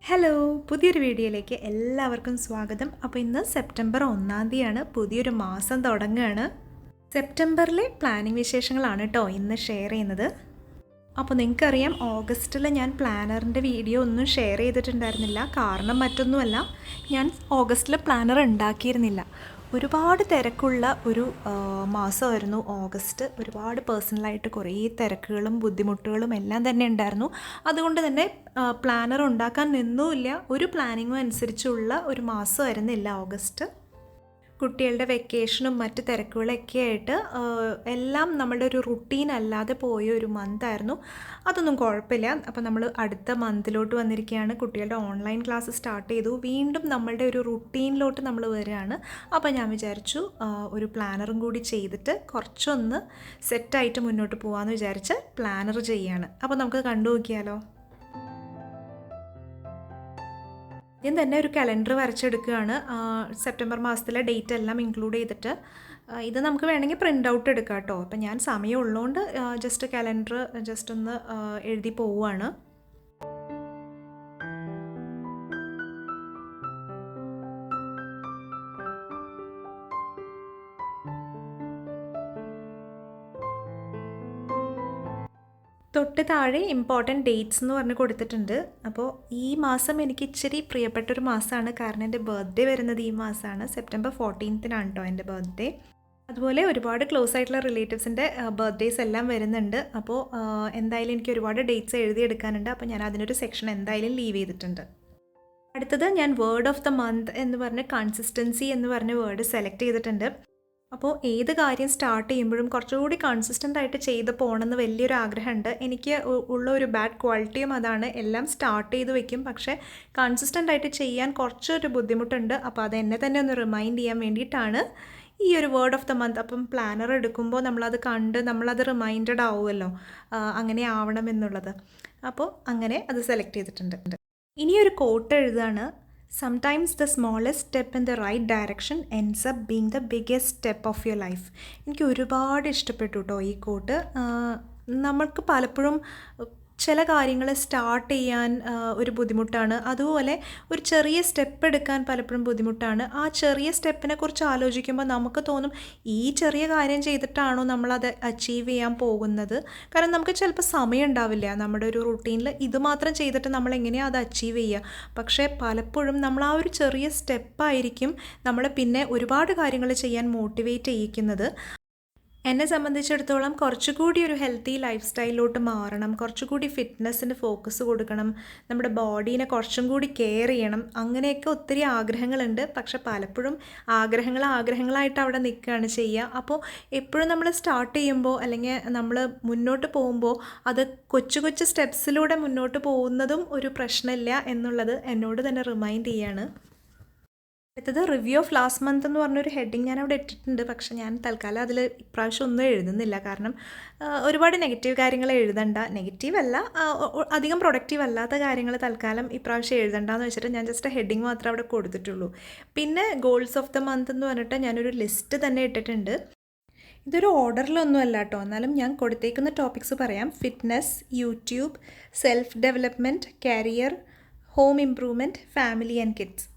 Hello, പുതിയൊരു വീഡിയോയിലേക്ക് എല്ലാവർക്കും സ്വാഗതം. അപ്പോൾ ഇന്ന് സെപ്റ്റംബർ 1 തീയതിയാണ്. പുതിയൊരു മാസം തുടങ്ങുകയാണ്. സെപ്റ്റംബറിലെ പ്ലാനിങ് വിശേഷങ്ങളാണ് കേട്ടോ ഇന്ന് ഷെയർ ചെയ്യുന്നത്. അപ്പോൾ നിങ്ങൾക്കറിയാം, ഓഗസ്റ്റിൽ ഞാൻ പ്ലാനറിൻ്റെ വീഡിയോ ഒന്നും ഷെയർ ചെയ്തിട്ടുണ്ടായിരുന്നില്ല. കാരണം മറ്റൊന്നുമല്ല, ഞാൻ ഓഗസ്റ്റിൽ പ്ലാനർ ഉണ്ടാക്കിയിരുന്നില്ല. ഒരുപാട് തിരക്കുള്ള ഒരു മാസമായിരുന്നു ഓഗസ്റ്റ്. ഒരുപാട് പേഴ്സണലായിട്ട് കുറേ തിരക്കുകളും ബുദ്ധിമുട്ടുകളും എല്ലാം തന്നെ ഉണ്ടായിരുന്നു. അതുകൊണ്ട് തന്നെ പ്ലാനർ ഉണ്ടാക്കാൻ നിന്നുമില്ല. ഒരു പ്ലാനിങ്ങും അനുസരിച്ചുള്ള ഒരു മാസമായിരുന്നില്ല ഓഗസ്റ്റ്. കുട്ടികളുടെ വെക്കേഷനും മറ്റ് തിരക്കുകളൊക്കെ ആയിട്ട് എല്ലാം നമ്മുടെ ഒരു റുട്ടീൻ അല്ലാതെ പോയ ഒരു മന്തായിരുന്നു. അതൊന്നും കുഴപ്പമില്ല. അപ്പോൾ നമ്മൾ അടുത്ത മന്തിലോട്ട് വന്നിരിക്കുകയാണ്. കുട്ടികളുടെ ഓൺലൈൻ ക്ലാസ് സ്റ്റാർട്ട് ചെയ്തു. വീണ്ടും നമ്മളുടെ ഒരു റുട്ടീനിലോട്ട് നമ്മൾ വരികയാണ്. അപ്പോൾ ഞാൻ വിചാരിച്ചു ഒരു പ്ലാനറും കൂടി ചെയ്തിട്ട് കുറച്ചൊന്ന് സെറ്റായിട്ട് മുന്നോട്ട് പോകാമെന്ന് വിചാരിച്ച് പ്ലാനർ ചെയ്യുകയാണ്. അപ്പോൾ നമുക്ക് കണ്ടു നോക്കിയാലോ. ആദ്യം തന്നെ ഒരു കലണ്ടർ വരച്ചെടുക്കുകയാണ്. സെപ്റ്റംബർ മാസത്തിലെ ഡേറ്റ് എല്ലാം ഇൻക്ലൂഡ് ചെയ്തിട്ട്. ഇത് നമുക്ക് വേണമെങ്കിൽ പ്രിൻ്റ് ഔട്ട് എടുക്കാം കേട്ടോ. അപ്പം ഞാൻ സമയം ഉള്ളതുകൊണ്ട് ജസ്റ്റ് കലണ്ടർ ജസ്റ്റ് ഒന്ന് എഴുതി പോവുകയാണ്. തൊട്ട് താഴെ ഇമ്പോർട്ടൻറ്റ് ഡേറ്റ്സ് എന്ന് പറഞ്ഞ് കൊടുത്തിട്ടുണ്ട്. അപ്പോൾ ഈ മാസം എനിക്ക് ഇച്ചിരി പ്രിയപ്പെട്ടൊരു മാസമാണ്. കാരണം എൻ്റെ ബർത്ത്ഡേ വരുന്നത് ഈ മാസമാണ്. സെപ്റ്റംബർ 14 കേട്ടോ എൻ്റെ ബർത്ത്ഡേ. അതുപോലെ ഒരുപാട് ക്ലോസ് ആയിട്ടുള്ള റിലേറ്റീവ്സിൻ്റെ ബർത്ത്ഡേയ്സ് എല്ലാം വരുന്നുണ്ട്. അപ്പോൾ എന്തായാലും എനിക്ക് ഒരുപാട് ഡേറ്റ്സ് എഴുതിയെടുക്കാനുണ്ട്. അപ്പോൾ ഞാൻ അതിനൊരു സെക്ഷൻ എന്തായാലും ലീവ് ചെയ്തിട്ടുണ്ട്. അടുത്തത് ഞാൻ വേർഡ് ഓഫ് ദ മന്ത് എന്ന് പറഞ്ഞ് കൺസിസ്റ്റൻസി എന്ന് പറഞ്ഞ വേർഡ് സെലക്ട് ചെയ്തിട്ടുണ്ട്. അപ്പോൾ ഏത് കാര്യം സ്റ്റാർട്ട് ചെയ്യുമ്പോഴും കുറച്ചുകൂടി കൺസിസ്റ്റൻ്റ് ആയിട്ട് ചെയ്ത് പോകണമെന്ന് വലിയൊരു ആഗ്രഹമുണ്ട്. എനിക്ക് ഉള്ള ഒരു ബാഡ് ക്വാളിറ്റിയും അതാണ്. എല്ലാം സ്റ്റാർട്ട് ചെയ്ത് വെക്കും, പക്ഷേ കൺസിസ്റ്റൻ്റ് ആയിട്ട് ചെയ്യാൻ കുറച്ചൊരു ബുദ്ധിമുട്ടുണ്ട്. അപ്പോൾ അത് എന്നെ തന്നെ ഒന്ന് റിമൈൻഡ് ചെയ്യാൻ വേണ്ടിയിട്ടാണ് ഈ ഒരു വേർഡ് ഓഫ് ദ മന്ത്. അപ്പം പ്ലാനർ എടുക്കുമ്പോൾ നമ്മളത് കണ്ട് നമ്മളത് റിമൈൻഡഡ് ആവുമല്ലോ, അങ്ങനെ ആവണമെന്നുള്ളത്. അപ്പോൾ അങ്ങനെ അത് സെലക്ട് ചെയ്തിട്ടുണ്ട്. ഇനിയൊരു കോട്ട് എഴുതുകയാണ്. Sometimes the smallest step in the right direction ends up being the biggest step of your life. എനിക്ക് ഒരുപാട് ഇഷ്ടപ്പെട്ടു കേട്ടോ ഈ കോട്ട്. നമ്മൾക്ക് പലപ്പോഴും ചില കാര്യങ്ങൾ സ്റ്റാർട്ട് ചെയ്യാൻ ഒരു ബുദ്ധിമുട്ടാണ്. അതുപോലെ ഒരു ചെറിയ സ്റ്റെപ്പ് എടുക്കാൻ പലപ്പോഴും ബുദ്ധിമുട്ടാണ്. ആ ചെറിയ സ്റ്റെപ്പിനെ കുറിച്ച് ആലോചിക്കുമ്പോൾ നമുക്ക് തോന്നും, ഈ ചെറിയ കാര്യം ചെയ്തിട്ടാണോ നമ്മളത് അച്ചീവ് ചെയ്യാൻ പോകുന്നത്? കാരണം നമുക്ക് ചിലപ്പോൾ സമയം ഉണ്ടാവില്ല. നമ്മുടെ ഒരു റുട്ടീനിൽ ഇത് മാത്രം ചെയ്തിട്ട് നമ്മൾ എങ്ങനെയാണ് അത് അച്ചീവ് ചെയ്യുക? പക്ഷേ പലപ്പോഴും നമ്മൾ ആ ഒരു ചെറിയ സ്റ്റെപ്പായിരിക്കും നമ്മളെ പിന്നെ ഒരുപാട് കാര്യങ്ങൾ ചെയ്യാൻ മോട്ടിവേറ്റ് ചെയ്യിക്കുന്നത്. എന്നെ സംബന്ധിച്ചിടത്തോളം കുറച്ചുകൂടി ഒരു ഹെൽത്തി ലൈഫ് സ്റ്റൈലിലോട്ട് മാറണം, കുറച്ചുകൂടി ഫിറ്റ്നസ്സിന് ഫോക്കസ് കൊടുക്കണം, നമ്മുടെ ബോഡീനെ കുറച്ചും കൂടി കെയർ ചെയ്യണം, അങ്ങനെയൊക്കെ ഒത്തിരി ആഗ്രഹങ്ങളുണ്ട്. പക്ഷെ പലപ്പോഴും ആഗ്രഹങ്ങളായിട്ട് അവിടെ നിൽക്കുകയാണ് ചെയ്യുക. അപ്പോൾ എപ്പോഴും നമ്മൾ സ്റ്റാർട്ട് ചെയ്യുമ്പോൾ അല്ലെങ്കിൽ നമ്മൾ മുന്നോട്ട് പോകുമ്പോൾ അത് കൊച്ചു കൊച്ചു സ്റ്റെപ്സിലൂടെ മുന്നോട്ട് പോകുന്നതും ഒരു പ്രശ്നമില്ല എന്നുള്ളത് എന്നോട് തന്നെ റിമൈൻഡ് ചെയ്യാണ്. അടുത്തത് റിവ്യൂ ഓഫ് ലാസ്റ്റ് മന്ത് എന്ന് പറഞ്ഞൊരു ഹെഡിങ് ഞാൻ അവിടെ ഇട്ടിട്ടുണ്ട്. പക്ഷെ ഞാൻ തൽക്കാലം അതിൽ ഇപ്രാവശ്യം ഒന്നും എഴുതുന്നില്ല. കാരണം ഒരുപാട് നെഗറ്റീവ് കാര്യങ്ങൾ എഴുതണ്ട, നെഗറ്റീവ് അല്ല, അധികം പ്രൊഡക്റ്റീവ് അല്ലാത്ത കാര്യങ്ങൾ തൽക്കാലം ഇപ്രാവശ്യം എഴുതണ്ടെന്ന് വെച്ചിട്ട് ഞാൻ ജസ്റ്റ് ഹെഡിങ് മാത്രമേ അവിടെ കൊടുത്തിട്ടുള്ളൂ. പിന്നെ ഗോൾസ് ഓഫ് ദ മന്ത് എന്ന് പറഞ്ഞിട്ട് ഞാനൊരു ലിസ്റ്റ് തന്നെ ഇട്ടിട്ടുണ്ട്. ഇതൊരു ഓർഡറിലൊന്നും അല്ല കേട്ടോ, എന്നാലും ഞാൻ കൊടുത്തേക്കുന്ന ടോപ്പിക്സ് പറയാം. Fitness, YouTube, self development, career, home improvement, family and kids.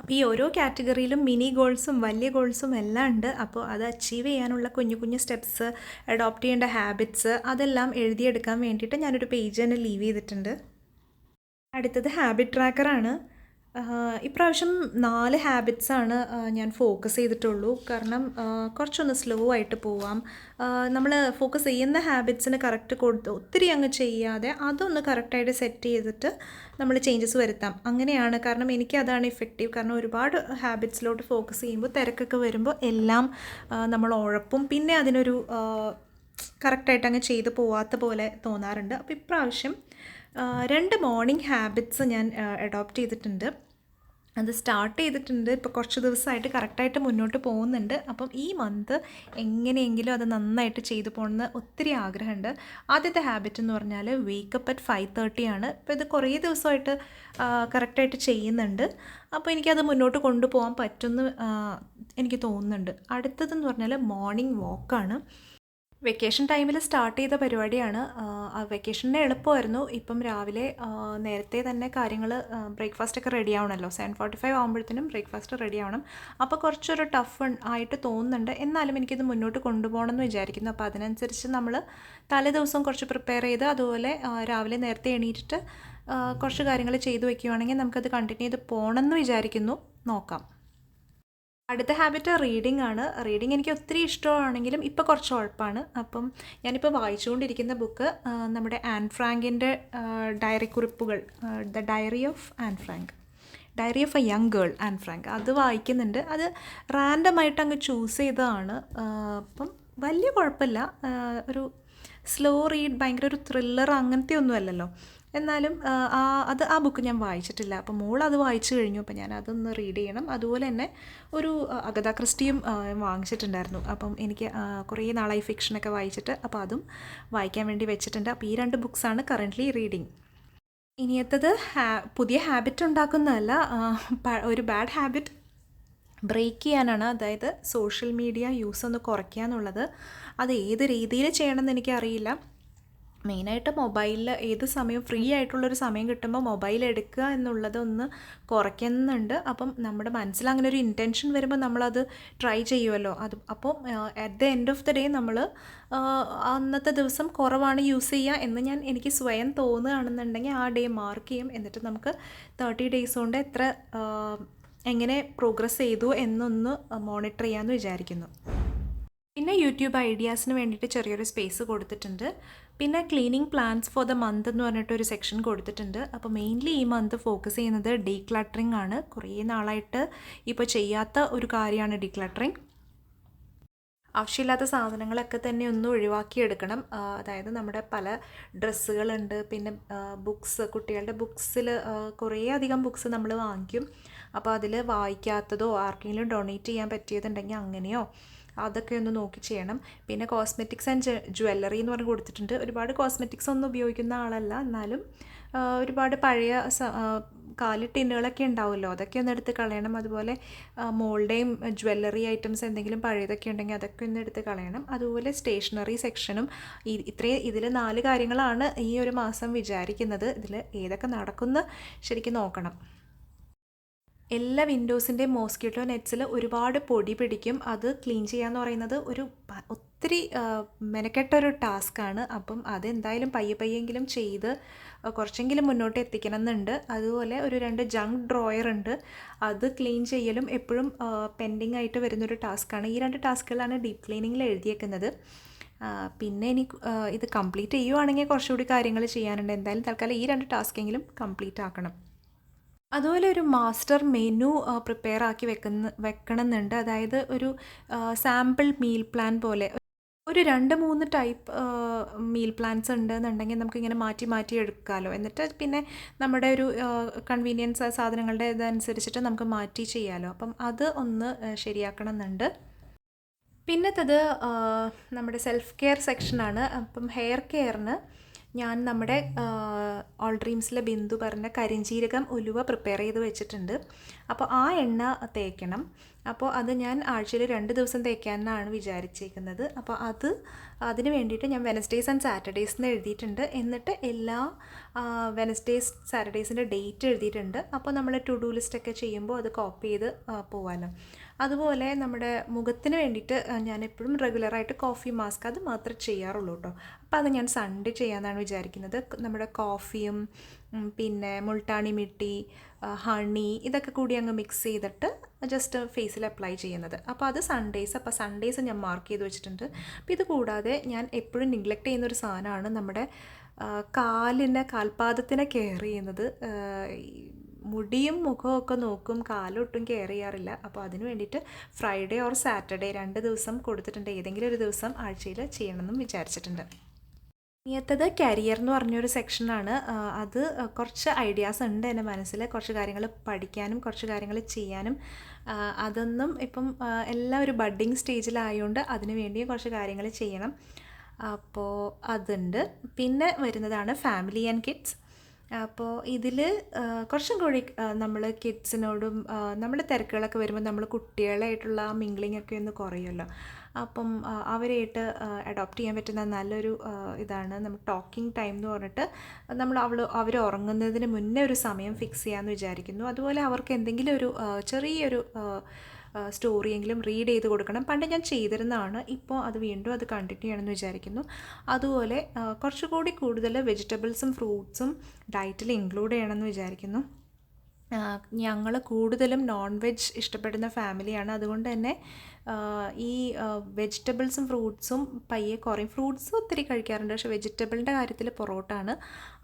അപ്പോൾ ഈ ഓരോ കാറ്റഗറിയിലും മിനി ഗോൾസും വലിയ ഗോൾസും എല്ലാം ഉണ്ട്. അപ്പോൾ അത് അച്ചീവ് ചെയ്യാനുള്ള കുഞ്ഞു കുഞ്ഞു സ്റ്റെപ്സ്, അഡോപ്റ്റ് ചെയ്യേണ്ട ഹാബിറ്റ്സ്, അതെല്ലാം എഴുതിയെടുക്കാൻ വേണ്ടിയിട്ട് ഞാനൊരു പേജ് തന്നെ ലീവ് ചെയ്തിട്ടുണ്ട്. അടുത്തത് ഹാബിറ്റ് ട്രാക്കറാണ്. ഇപ്രാവശ്യം 4 ഹാബിറ്റ്സാണ് ഞാൻ ഫോക്കസ് ചെയ്തിട്ടുള്ളൂ. കാരണം കുറച്ചൊന്ന് സ്ലോ ആയിട്ട് പോവാം. നമ്മൾ ഫോക്കസ് ചെയ്യുന്ന ഹാബിറ്റ്സിന് കറക്റ്റ് കൊടുത്ത് ഒത്തിരി അങ്ങ് ചെയ്യാതെ അതൊന്ന് കറക്റ്റായിട്ട് സെറ്റ് ചെയ്തിട്ട് നമ്മൾ ചേഞ്ചസ് വരുത്താം. അങ്ങനെയാണ്. കാരണം എനിക്കതാണ് ഇഫക്റ്റീവ്. കാരണം ഒരുപാട് ഹാബിറ്റ്സിലോട്ട് ഫോക്കസ് ചെയ്യുമ്പോൾ തിരക്കൊക്കെ വരുമ്പോൾ എല്ലാം നമ്മൾ ഉഴപ്പും, പിന്നെ അതിനൊരു കറക്റ്റായിട്ട് അങ്ങ് ചെയ്ത് പോവാത്ത പോലെ തോന്നാറുണ്ട്. അപ്പോൾ ഇപ്രാവശ്യം 2 മോർണിംഗ് ഹാബിറ്റ്സ് ഞാൻ അഡോപ്റ്റ് ചെയ്തിട്ടുണ്ട്. അത് സ്റ്റാർട്ട് ചെയ്തിട്ടുണ്ട്. ഇപ്പോൾ കുറച്ച് ദിവസമായിട്ട് കറക്റ്റായിട്ട് മുന്നോട്ട് പോകുന്നുണ്ട്. അപ്പം ഈ മന്ത് എങ്ങനെയെങ്കിലും അത് നന്നായിട്ട് ചെയ്തു പോകണമെന്ന് ഒത്തിരി ആഗ്രഹമുണ്ട്. ആദ്യത്തെ ഹാബിറ്റ് എന്ന് പറഞ്ഞാൽ വേക്കപ്പ് അറ്റ് 5:30 ആണ്. ഇപ്പോൾ ഇത് കുറേ ദിവസമായിട്ട് കറക്റ്റായിട്ട് ചെയ്യുന്നുണ്ട്. അപ്പോൾ എനിക്കത് മുന്നോട്ട് കൊണ്ടുപോകാൻ പറ്റുമെന്ന് എനിക്ക് തോന്നുന്നുണ്ട്. അടുത്തതെന്ന് പറഞ്ഞാൽ മോർണിംഗ് വാക്കാണ്. വെക്കേഷൻ ടൈമിൽ സ്റ്റാർട്ട് ചെയ്ത പരിപാടിയാണ്. വെക്കേഷന് എളുപ്പമായിരുന്നു. ഇപ്പം രാവിലെ നേരത്തെ തന്നെ കാര്യങ്ങൾ ബ്രേക്ക്ഫാസ്റ്റൊക്കെ റെഡി ആവണമല്ലോ. 7:45 ആകുമ്പോഴത്തേനും ബ്രേക്ക്ഫാസ്റ്റ് റെഡി ആവണം. അപ്പോൾ കുറച്ചൊരു ടഫ് ആയിട്ട് തോന്നുന്നുണ്ട്. എന്നാലും എനിക്കിത് മുന്നോട്ട് കൊണ്ടുപോകണം എന്ന് വിചാരിക്കുന്നു. അപ്പോൾ അതിനനുസരിച്ച് നമ്മൾ തലേ ദിവസം കുറച്ച് പ്രിപ്പയർ ചെയ്ത് അതുപോലെ രാവിലെ നേരത്തെ എണീറ്റിട്ട് കുറച്ച് കാര്യങ്ങൾ ചെയ്തു വയ്ക്കുകയാണെങ്കിൽ നമുക്കത് കണ്ടിന്യൂ ചെയ്ത് പോകണമെന്ന് വിചാരിക്കുന്നു. നോക്കാം. അടുത്ത ഹാബിറ്റ് റീഡിംഗ് ആണ്. റീഡിംഗ് എനിക്ക് ഒത്തിരി ഇഷ്ടമാണെങ്കിലും ഇപ്പോൾ കുറച്ച് ഉഴപ്പാണ്. അപ്പം ഞാനിപ്പോൾ വായിച്ചുകൊണ്ടിരിക്കുന്ന ബുക്ക് നമ്മുടെ ആൻ ഫ്രാങ്കിൻ്റെ ഡയറി കുറിപ്പുകൾ, the diary of Anne Frank, diary of a young girl, Anne Frank. അത് വായിക്കുന്നുണ്ട്. അത് റാൻഡമായിട്ട് അങ്ങ് ചൂസ് ചെയ്തതാണ്. അപ്പം വലിയ കുഴപ്പമില്ല. ഒരു സ്ലോ റീഡ്, ഭയങ്കര ഒരു ത്രില്ലർ അങ്ങനത്തെ ഒന്നും അല്ലല്ലോ. എന്നാലും ആ ബുക്ക് ഞാൻ വായിച്ചിട്ടില്ല. അപ്പോൾ മോൾ അത് വായിച്ചു കഴിഞ്ഞു. അപ്പോൾ ഞാൻ അതൊന്ന് റീഡ് ചെയ്യണം. അതുപോലെ തന്നെ ഒരു അഗത ക്രിസ്റ്റിയും വാങ്ങിച്ചിട്ടുണ്ടായിരുന്നു. അപ്പം എനിക്ക് കുറേ നാളായി ഫിക്ഷനൊക്കെ വായിച്ചിട്ട്, അപ്പോൾ അതും വായിക്കാൻ വേണ്ടി വെച്ചിട്ടുണ്ട്. അപ്പോൾ ഈ 2 ബുക്സാണ് കറൻ്റ്ലി റീഡിങ്. ഇനിയത്തത് പുതിയ ഹാബിറ്റ് ഉണ്ടാക്കുന്നതല്ല, ഒരു ബാഡ് ഹാബിറ്റ് ബ്രേക്ക് ചെയ്യാനാണ്. അതായത് സോഷ്യൽ മീഡിയ യൂസ് ഒന്ന് കുറയ്ക്കുക എന്നുള്ളത്. അത് ഏത് രീതിയിൽ ചെയ്യണമെന്ന് എനിക്കറിയില്ല. മെയിനായിട്ട് മൊബൈലിൽ ഏത് സമയം ഫ്രീ ആയിട്ടുള്ളൊരു സമയം കിട്ടുമ്പോൾ മൊബൈൽ എടുക്കുക എന്നുള്ളത് ഒന്ന് കുറയ്ക്കുന്നുണ്ട്. അപ്പം നമ്മുടെ മനസ്സിൽ അങ്ങനെ ഒരു ഇൻറ്റൻഷൻ വരുമ്പോൾ നമ്മളത് ട്രൈ ചെയ്യുമല്ലോ. അപ്പോൾ at the end of the day നമ്മൾ അന്നത്തെ ദിവസം കുറവാണ് യൂസ് ചെയ്യുക എന്ന് എനിക്ക് സ്വയം തോന്നുകയാണെന്നുണ്ടെങ്കിൽ ആ ഡേ മാർക്ക് ചെയ്യും. എന്നിട്ട് നമുക്ക് 30 ഡേയ്സ് കൊണ്ട് എങ്ങനെ പ്രോഗ്രസ് ചെയ്തു എന്നൊന്ന് മോണിറ്റർ ചെയ്യാമെന്ന് വിചാരിക്കുന്നു. പിന്നെ യൂട്യൂബ് ഐഡിയാസിന് വേണ്ടിയിട്ട് ചെറിയൊരു സ്പേസ് കൊടുത്തിട്ടുണ്ട്. പിന്നെ cleaning plans for the month എന്ന് പറഞ്ഞിട്ടൊരു സെക്ഷൻ കൊടുത്തിട്ടുണ്ട്. അപ്പോൾ മെയിൻലി ഈ മന്ത് ഫോക്കസ് ചെയ്യുന്നത് ഡീക്ലട്ടറിങ് ആണ്. കുറേ നാളായിട്ട് ഇപ്പോൾ ചെയ്യാത്ത ഒരു കാര്യമാണ് ഡീക്ലട്ടറിങ്. ആവശ്യമില്ലാത്ത സാധനങ്ങളൊക്കെ തന്നെ ഒന്ന് ഒഴിവാക്കിയെടുക്കണം. അതായത് നമ്മുടെ പല ഡ്രസ്സുകളുണ്ട്, പിന്നെ ബുക്സ്, കുട്ടികളുടെ ബുക്സിൽ കുറേ അധികം ബുക്സ് നമ്മൾ വാങ്ങിക്കും. അപ്പോൾ അതിൽ വായിക്കാത്തതോ ആർക്കെങ്കിലും ഡൊണേറ്റ് ചെയ്യാൻ പറ്റിയതുണ്ടെങ്കിൽ അങ്ങനെയോ അതൊക്കെ ഒന്ന് നോക്കി ചെയ്യണം. പിന്നെ കോസ്മെറ്റിക്സ് ആൻഡ് ജ്വല്ലറി എന്ന് പറഞ്ഞ് കൊടുത്തിട്ടുണ്ട്. ഒരുപാട് കോസ്മെറ്റിക്സ് ഒന്നും ഉപയോഗിക്കുന്ന ആളല്ല, എന്നാലും ഒരുപാട് പഴയ കാലി ടിന്നുകളൊക്കെ ഉണ്ടാവുമല്ലോ, അതൊക്കെ ഒന്ന് എടുത്ത് കളയണം. അതുപോലെ മോളുടെയും ജ്വല്ലറി ഐറ്റംസ് എന്തെങ്കിലും പഴയതൊക്കെ ഉണ്ടെങ്കിൽ അതൊക്കെ ഒന്ന് എടുത്ത് കളയണം. അതുപോലെ സ്റ്റേഷനറി സെക്ഷനും. ഇതിൽ 4 കാര്യങ്ങളാണ് ഈ ഒരു മാസം വിചാരിക്കുന്നത്. ഇതിൽ ഏതൊക്കെ നടക്കുമെന്ന് ശരിക്കും നോക്കണം. എല്ലാ വിൻഡോസിൻ്റെ മോസ്കിറ്റോ നെറ്റ്സിൽ ഒരുപാട് പൊടി പിടിക്കും. അത് ക്ലീൻ ചെയ്യാന്ന് പറയുന്നത് ഒത്തിരി മെനക്കെട്ടൊരു ടാസ്ക്കാണ്. അപ്പം അതെന്തായാലും പയ്യെങ്കിലും ചെയ്ത് കുറച്ചെങ്കിലും മുന്നോട്ട് എത്തിക്കണം എന്നുണ്ട്. അതുപോലെ ഒരു 2 ജങ്ക് ഡ്രോയർ ഉണ്ട്. അത് ക്ലീൻ ചെയ്യലും എപ്പോഴും പെൻഡിങ് ആയിട്ട് വരുന്നൊരു ടാസ്ക്കാണ്. ഈ 2 ടാസ്കുകളാണ് ഡീപ്പ് ക്ലീനിങ്ങിൽ എഴുതിയേക്കുന്നത്. പിന്നെ ഇത് കംപ്ലീറ്റ് ചെയ്യുവാണെങ്കിൽ കുറച്ചുകൂടി കാര്യങ്ങൾ ചെയ്യാനുണ്ട്. എന്തായാലും തൽക്കാലം ഈ 2 ടാസ്ക്കെങ്കിലും കംപ്ലീറ്റ് ആക്കണം. അതുപോലെ ഒരു മാസ്റ്റർ മെനു പ്രിപ്പയർ ആക്കി വെക്കണമെന്നുണ്ട്. അതായത് ഒരു സാമ്പിൾ മീൽ പ്ലാൻ പോലെ ഒരു 2-3 ടൈപ്പ് മീൽ പ്ലാൻസ് ഉണ്ടെന്നുണ്ടെങ്കിൽ നമുക്കിങ്ങനെ മാറ്റി എടുക്കാമല്ലോ. എന്നിട്ട് പിന്നെ നമ്മുടെ ഒരു കൺവീനിയൻസ് സാധനങ്ങളുടെ ഇതനുസരിച്ചിട്ട് നമുക്ക് മാറ്റി ചെയ്യാമല്ലോ. അപ്പം അത് ഒന്ന് ശരിയാക്കണം എന്നുണ്ട്. പിന്നത്തത് നമ്മുടെ സെൽഫ് കെയർ സെക്ഷനാണ്. അപ്പം ഹെയർ കെയറിന് ഞാൻ നമ്മുടെ ഓൾ ഡ്രീംസിലെ ബിന്ദു പറഞ്ഞ കരിഞ്ജീരകം ഉലുവ പ്രിപ്പയർ ചെയ്ത് വെച്ചിട്ടുണ്ട്. അപ്പോൾ ആ എണ്ണ തേക്കണം. അപ്പോൾ അത് ഞാൻ ആഴ്ചയിൽ 2 ദിവസം തേക്കാനാണ് വിചാരിച്ചേക്കുന്നത്. അപ്പോൾ അതിന് വേണ്ടിയിട്ട് ഞാൻ വെനസ്ഡേയ്സ് ആൻഡ് സാറ്റർഡേയ്സ് എഴുതിയിട്ടുണ്ട്. എന്നിട്ട് എല്ലാ വെനസ്ഡേയ്സ് സാറ്റർഡേയ്സിൻ്റെ ഡേറ്റ് എഴുതിയിട്ടുണ്ട്. അപ്പോൾ നമ്മൾ ടു ഡു ലിസ്റ്റൊക്കെ ചെയ്യുമ്പോൾ അത് കോപ്പി ചെയ്ത് പോകാമല്ലോ. അതുപോലെ നമ്മുടെ മുഖത്തിന് വേണ്ടിയിട്ട് ഞാൻ എപ്പോഴും റെഗുലറായിട്ട് കോഫി മാസ്ക് അത് മാത്രമേ ചെയ്യാറുള്ളൂ കേട്ടോ. അപ്പോൾ അത് ഞാൻ സൺഡേ ചെയ്യാമെന്നാണ് വിചാരിക്കുന്നത്. നമ്മുടെ കോഫിയും പിന്നെ മുൾട്ടാണി മിട്ടി, ഹണി ഇതൊക്കെ കൂടി അങ്ങ് മിക്സ് ചെയ്തിട്ട് ജസ്റ്റ് ഫേസിൽ അപ്ലൈ ചെയ്യുന്നത്. അപ്പോൾ അത് സൺഡേയ്സ് ഞാൻ മാർക്ക് ചെയ്ത് വെച്ചിട്ടുണ്ട്. അപ്പോൾ ഇത് കൂടാതെ ഞാൻ എപ്പോഴും നെഗ്ലക്റ്റ് ചെയ്യുന്നൊരു സാധനമാണ് നമ്മുടെ കാൽപാദത്തിനെ കെയർ ചെയ്യുന്നത്. മുടിയും മുഖവും ഒക്കെ നോക്കും, കാലൊട്ടും കെയർ ചെയ്യാറില്ല. അപ്പോൾ അതിന് വേണ്ടിയിട്ട് ഫ്രൈഡേ ഓർ സാറ്റർഡേ 2 ദിവസം കൊടുത്തിട്ടുണ്ട്. ഏതെങ്കിലും ഒരു ദിവസം ആഴ്ചയിൽ ചെയ്യണമെന്നും വിചാരിച്ചിട്ടുണ്ട്. ഇനിയത്തത് കരിയർ എന്ന് പറഞ്ഞൊരു സെക്ഷനാണ്. അത് കുറച്ച് ഐഡിയാസ് ഉണ്ട് എൻ്റെ മനസ്സിൽ. കുറച്ച് കാര്യങ്ങൾ പഠിക്കാനും കുറച്ച് കാര്യങ്ങൾ ചെയ്യാനും. അതൊന്നും ഇപ്പം എല്ലാം ഒരു ബഡ്ഡിങ് സ്റ്റേജിലായതുകൊണ്ട് അതിന് വേണ്ടിയും കുറച്ച് കാര്യങ്ങൾ ചെയ്യണം. അപ്പോൾ അതുണ്ട്. പിന്നെ വരുന്നതാണ് ഫാമിലി ആൻഡ് കിഡ്സ്. അപ്പോൾ ഇതിൽ കുറച്ചും കൂടി നമ്മൾ കിഡ്സിനോടും നമ്മൾ തിരക്കുകളൊക്കെ വരുമ്പോൾ നമ്മൾ കുട്ടികളായിട്ടുള്ള മിംഗ്ലിംഗ് ഒക്കെ ഒന്ന് കുറയുമല്ലോ. അപ്പം അവരായിട്ട് അഡോപ്റ്റ് ചെയ്യാൻ പറ്റുന്ന നല്ലൊരു ഇതാണ് നമ്മൾ ടോക്കിംഗ് ടൈം എന്ന് പറഞ്ഞിട്ട് അവർ ഉറങ്ങുന്നതിന് മുന്നേ ഒരു സമയം ഫിക്സ് ചെയ്യാമെന്ന് വിചാരിക്കുന്നു. അതുപോലെ അവർക്ക് എന്തെങ്കിലും ഒരു ചെറിയൊരു സ്റ്റോറിയെങ്കിലും റീഡ് ചെയ്ത് കൊടുക്കണം. പണ്ട് ഞാൻ ചെയ്തിരുന്നതാണ്, ഇപ്പോൾ അത് വീണ്ടും അത് കണ്ടിന്യൂ ചെയ്യണമെന്ന് വിചാരിക്കുന്നു. അതുപോലെ കുറച്ചുകൂടി കൂടുതൽ വെജിറ്റബിൾസും ഫ്രൂട്ട്സും ഡയറ്റിൽ ഇൻക്ലൂഡ് ചെയ്യണമെന്ന് വിചാരിക്കുന്നു. ഞങ്ങൾ കൂടുതലും നോൺ വെജ് ഇഷ്ടപ്പെടുന്ന ഫാമിലിയാണ്. അതുകൊണ്ട് തന്നെ ഈ വെജിറ്റബിൾസും ഫ്രൂട്ട്സും പയ്യെ കുറയും. ഫ്രൂട്ട്സ് ഒത്തിരി കഴിക്കാറുണ്ട്, പക്ഷേ വെജിറ്റബിളിൻ്റെ കാര്യത്തിൽ പുറകോട്ടാണ്.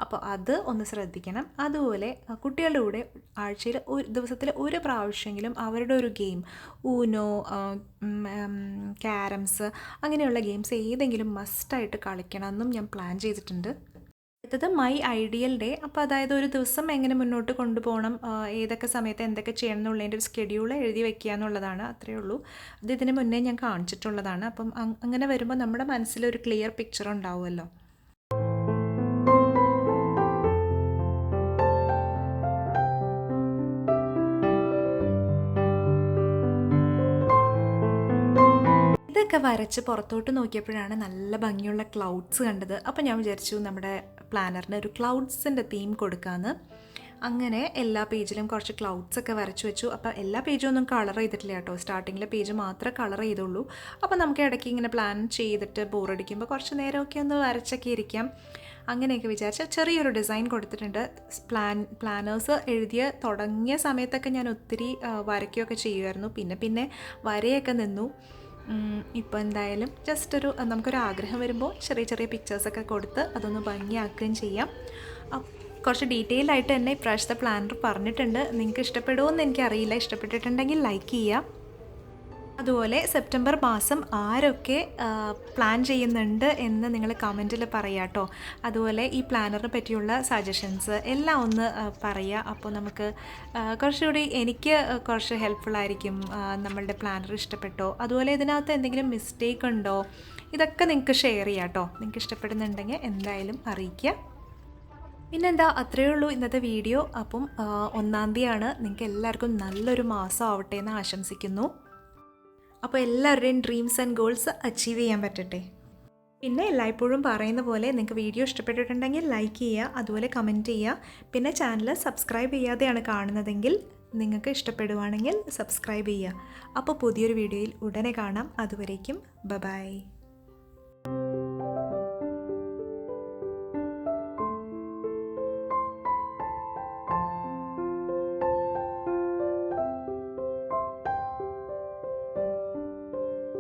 അപ്പോൾ അത് ഒന്ന് ശ്രദ്ധിക്കണം. അതുപോലെ കുട്ടികളുടെ കൂടെ ആഴ്ചയിൽ ദിവസത്തിൽ ഒരു പ്രാവശ്യമെങ്കിലും അവരുടെ ഒരു ഗെയിം, ഊനോ, ക്യാരംസ് അങ്ങനെയുള്ള ഗെയിംസ് ഏതെങ്കിലും മസ്റ്റായിട്ട് കളിക്കണമെന്നും ഞാൻ പ്ലാൻ ചെയ്തിട്ടുണ്ട്. അടുത്തത് മൈ ഐഡിയൽ ഡേ. അപ്പോൾ അതായത് ഒരു ദിവസം എങ്ങനെ മുന്നോട്ട് കൊണ്ടുപോകണം, ഏതൊക്കെ സമയത്ത് എന്തൊക്കെ ചെയ്യണം എന്നുള്ളതിൻ്റെ ഒരു സ്കെഡ്യൂൾ എഴുതി വെക്കുക എന്നുള്ളതാണ്. അത്രയേ ഉള്ളൂ. അത് ഇതിന് മുന്നേ ഞാൻ കാണിച്ചിട്ടുള്ളതാണ്. അപ്പം അങ്ങനെ വരുമ്പോൾ നമ്മുടെ മനസ്സിലൊരു ക്ലിയർ പിക്ചർ ഉണ്ടാവുമല്ലോ. ഇതൊക്കെ വരച്ച് പുറത്തോട്ട് നോക്കിയപ്പോഴാണ് നല്ല ഭംഗിയുള്ള ക്ലൗഡ്സ് കണ്ടത്. അപ്പോൾ ഞാൻ വിചാരിച്ചു നമ്മുടെ പ്ലാനറിന് ഒരു ക്ലൗഡ്സിൻ്റെ തീം കൊടുക്കാമെന്ന്. അങ്ങനെ എല്ലാ പേജിലും കുറച്ച് ക്ലൗഡ്സൊക്കെ വരച്ച് വെച്ചു. അപ്പോൾ എല്ലാ പേജും ഒന്നും കളർ ചെയ്തിട്ടില്ല കേട്ടോ, സ്റ്റാർട്ടിങ്ങിലെ പേജ് മാത്രമേ കളർ ചെയ്തുള്ളൂ. അപ്പോൾ നമുക്ക് ഇടയ്ക്ക് ഇങ്ങനെ പ്ലാൻ ചെയ്തിട്ട് ബോറടിക്കുമ്പോൾ കുറച്ച് നേരമൊക്കെ ഒന്ന് വരച്ചൊക്കെ ഇരിക്കാം. അങ്ങനെയൊക്കെ വിചാരിച്ച ചെറിയൊരു ഡിസൈൻ കൊടുത്തിട്ടുണ്ട്. പ്ലാനേഴ്സ് തുടങ്ങിയ സമയത്തൊക്കെ ഞാൻ ഒത്തിരി വരയ്ക്കുകയൊക്കെ ചെയ്യുമായിരുന്നു. പിന്നെ വരയൊക്കെ നിന്നു. ഇപ്പോൾ എന്തായാലും ജസ്റ്റ് നമുക്കൊരു ആഗ്രഹം വരുമ്പോൾ ചെറിയ ചെറിയ പിക്ചേഴ്സൊക്കെ കൊടുത്ത് അതൊന്ന് ഭംഗിയാക്കുകയും ചെയ്യാം. കുറച്ച് ഡീറ്റെയിൽ ആയിട്ട് തന്നെ ഇപ്രാവശ്യത്തെ പ്ലാനർ പറഞ്ഞിട്ടുണ്ട്. നിങ്ങൾക്ക് ഇഷ്ടപ്പെടുമോ എന്ന് എനിക്കറിയില്ല. ഇഷ്ടപ്പെട്ടിട്ടുണ്ടെങ്കിൽ ലൈക്ക് ചെയ്യുക. അതുപോലെ സെപ്റ്റംബർ മാസം ആരൊക്കെ പ്ലാൻ ചെയ്യുന്നുണ്ട് എന്ന് നിങ്ങൾ കമൻറ്റിൽ പറയുക കേട്ടോ. അതുപോലെ ഈ പ്ലാനറിനെ പറ്റിയുള്ള സജഷൻസ് എല്ലാം ഒന്ന് പറയുക. അപ്പോൾ നമുക്ക് കുറച്ചുകൂടി എനിക്ക് കുറച്ച് ഹെൽപ്ഫുള്ളായിരിക്കും. നമ്മളുടെ പ്ലാനർ ഇഷ്ടപ്പെട്ടോ, അതുപോലെ ഇതിനകത്ത് എന്തെങ്കിലും മിസ്റ്റേക്ക് ഉണ്ടോ, ഇതൊക്കെ നിങ്ങൾക്ക് ഷെയർ ചെയ്യാം കേട്ടോ. നിങ്ങൾക്ക് ഇഷ്ടപ്പെടുന്നുണ്ടെങ്കിൽ എന്തായാലും അറിയിക്കുക. പിന്നെന്താ, അത്രയേ ഉള്ളൂ ഇന്നത്തെ വീഡിയോ. അപ്പം 1-ാം തീയതിയാണ്. നിങ്ങൾക്ക് എല്ലാവർക്കും നല്ലൊരു മാസം ആവട്ടെ എന്ന് ആശംസിക്കുന്നു. അപ്പോൾ എല്ലാവരുടെയും ഡ്രീംസ് ആൻഡ് ഗോൾസ് അച്ചീവ് ചെയ്യാൻ പറ്റട്ടെ. പിന്നെ എല്ലായ്പ്പോഴും പറയുന്ന പോലെ നിങ്ങൾക്ക് വീഡിയോ ഇഷ്ടപ്പെട്ടിട്ടുണ്ടെങ്കിൽ ലൈക്ക് ചെയ്യുക, അതുപോലെ കമൻറ്റ് ചെയ്യുക. പിന്നെ ചാനൽ സബ്സ്ക്രൈബ് ചെയ്യാതെയാണ് കാണുന്നതെങ്കിൽ നിങ്ങൾക്ക് ഇഷ്ടപ്പെടുവാണെങ്കിൽ സബ്സ്ക്രൈബ് ചെയ്യുക. അപ്പോൾ പുതിയൊരു വീഡിയോയിൽ ഉടനെ കാണാം. അതുവരേക്കും ബൈ.